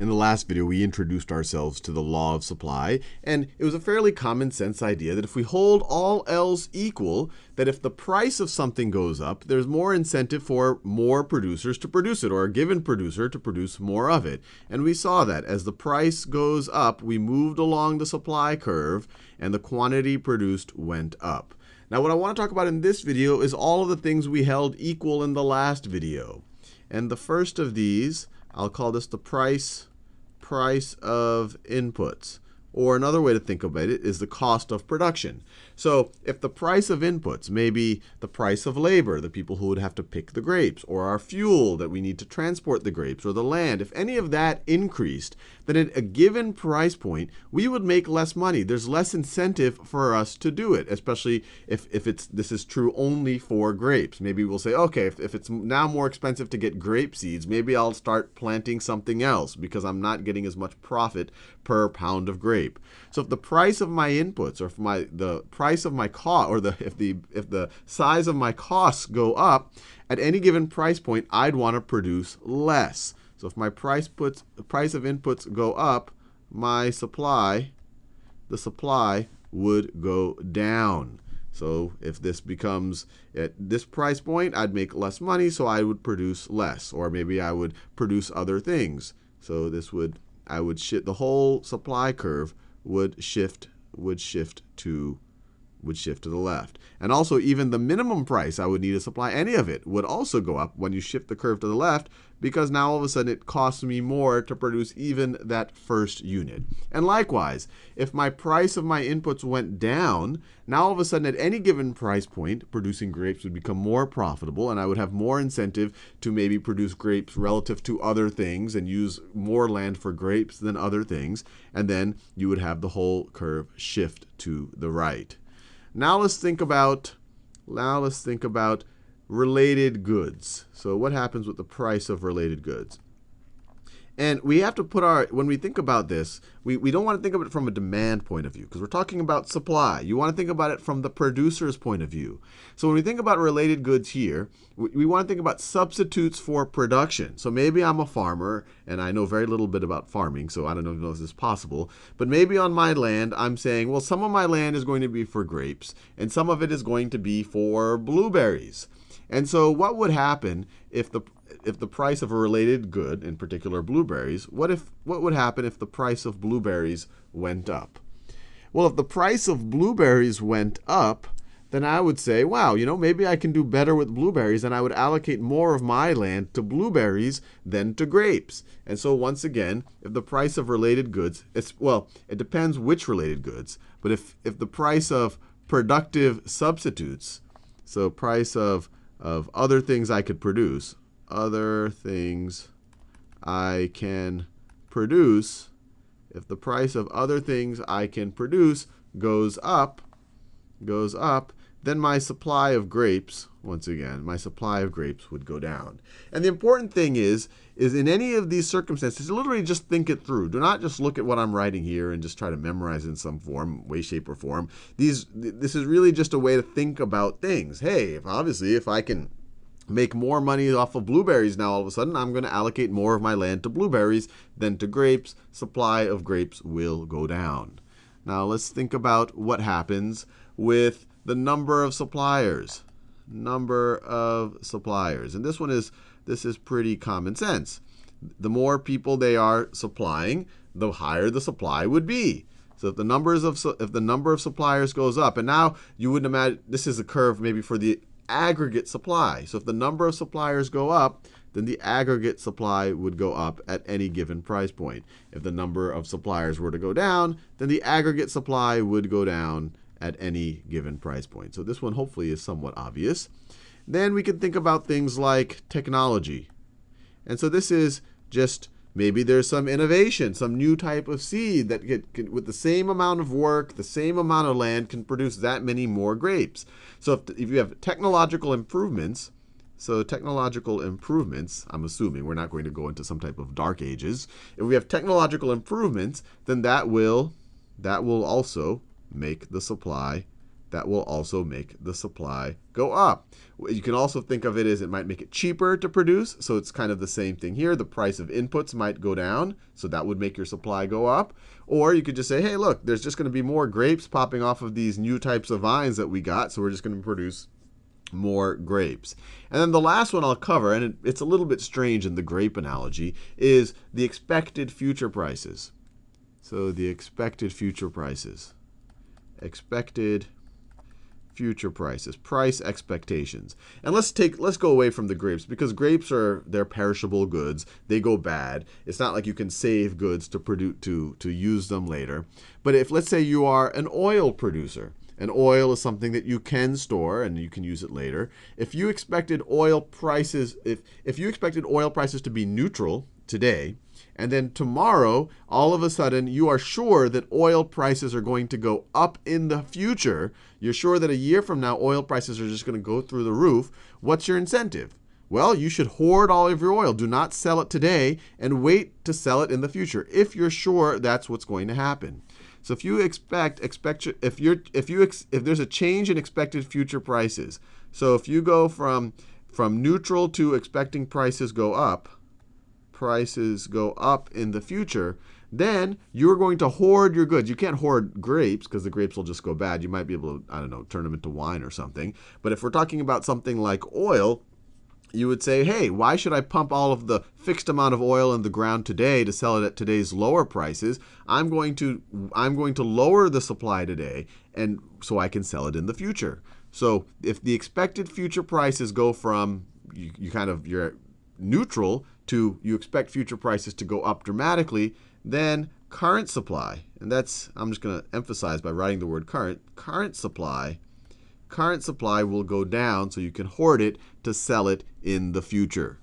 In the last video, we introduced ourselves to the law of supply, and it was a fairly common sense idea that if we hold all else equal, that if the price of something goes up, there's more incentive for more producers to produce it, or a given producer to produce more of it. And we saw that as the price goes up, we moved along the supply curve, and the quantity produced went up. Now, what I want to talk about in this video is all of the things we held equal in the last video. And the first of these, I'll call this the price of inputs. Or another way to think about it is the cost of production. So if the price of inputs, maybe the price of labor, the people who would have to pick the grapes, or our fuel that we need to transport the grapes, or the land, if any of that increased, then at a given price point, we would make less money. There's less incentive for us to do it, especially if this is true only for grapes. Maybe we'll say, okay, if it's now more expensive to get grape seeds, maybe I'll start planting something else because I'm not getting as much profit per pound of grape. So if the price of my inputs, or if the price of my cost, or if the size of my costs go up, at any given price point, I'd want to produce less. So if my price of inputs go up, the supply would go down. So if this becomes at this price point, I'd make less money, so I would produce less, or maybe I would produce other things. So the whole supply curve would shift to the left. And also, even the minimum price I would need to supply any of it would also go up when you shift the curve to the left, because now all of a sudden it costs me more to produce even that first unit. And likewise, if my price of my inputs went down, now all of a sudden at any given price point, producing grapes would become more profitable, and I would have more incentive to maybe produce grapes relative to other things and use more land for grapes than other things. And then you would have the whole curve shift to the right. Now let's think about related goods. So what happens with the price of related goods? And we have to when we think about this, we don't want to think of it from a demand point of view, because we're talking about supply. You want to think about it from the producer's point of view. So when we think about related goods here, we want to think about substitutes for production. So maybe I'm a farmer, and I know very little bit about farming, so I don't know if this is possible. But maybe on my land, I'm saying, well, some of my land is going to be for grapes, and some of it is going to be for blueberries. And so what would happen if the price of a related good, in particular blueberries, what would happen if the price of blueberries went up? Well, if the price of blueberries went up, then I would say, wow, maybe I can do better with blueberries, and I would allocate more of my land to blueberries than to grapes. And so once again, if the price of related goods, it depends which related goods, but if the price of productive substitutes, so price of other things I could produce, if the price of other things I can produce goes up, then my supply of grapes, once again, my supply of grapes would go down. And the important thing is in any of these circumstances, literally just think it through. Do not just look at what I'm writing here and just try to memorize it in some form, way, shape, or form. This is really just a way to think about things. Hey, if I can make more money off of blueberries now all of a sudden, I'm going to allocate more of my land to blueberries than to grapes. Supply of grapes will go down. Now let's think about what happens with the number of suppliers. And this is pretty common sense. The more people they are supplying, the higher the supply would be. So if the number of suppliers goes up, and now you wouldn't imagine, this is a curve maybe for the aggregate supply. So if the number of suppliers go up, then the aggregate supply would go up at any given price point. If the number of suppliers were to go down, then the aggregate supply would go down at any given price point. So this one hopefully is somewhat obvious. Then we can think about things like technology. And so this is just maybe there's some innovation, some new type of seed that with the same amount of work, the same amount of land, can produce that many more grapes. So if you have technological improvements, I'm assuming we're not going to go into some type of dark ages. If we have technological improvements, then that will also make the supply that will also make the supply go up. You can also think of it as it might make it cheaper to produce. So it's kind of the same thing here. The price of inputs might go down. So that would make your supply go up. Or you could just say, hey, look, there's just going to be more grapes popping off of these new types of vines that we got. So we're just going to produce more grapes. And then the last one I'll cover, and it's a little bit strange in the grape analogy, is the expected future prices. So the expected future prices. Expected future prices, price expectations. And let's go away from the grapes, because grapes they're perishable goods. They go bad. It's not like you can save goods to produce to use them later. But if, let's say, you are an oil producer, and oil is something that you can store and you can use it later. If you expected oil prices, if you expected oil prices to be neutral today, and then tomorrow, all of a sudden, you are sure that oil prices are going to go up in the future. You're sure that a year from now, oil prices are just going to go through the roof. What's your incentive? Well, you should hoard all of your oil. Do not sell it today and wait to sell it in the future if you're sure that's what's going to happen. So if you if there's a change in expected future prices, so if you go from neutral to expecting prices go up in the future, then you're going to hoard your goods. You can't hoard grapes because the grapes will just go bad. You might be able to, I don't know, turn them into wine or something. But if we're talking about something like oil, you would say, hey, why should I pump all of the fixed amount of oil in the ground today to sell it at today's lower prices? I'm going to lower the supply today, and so I can sell it in the future. So if the expected future prices go from you're neutral to you expect future prices to go up dramatically, then current supply, and that's, I'm just going to emphasize by writing the word current supply will go down so you can hoard it to sell it in the future.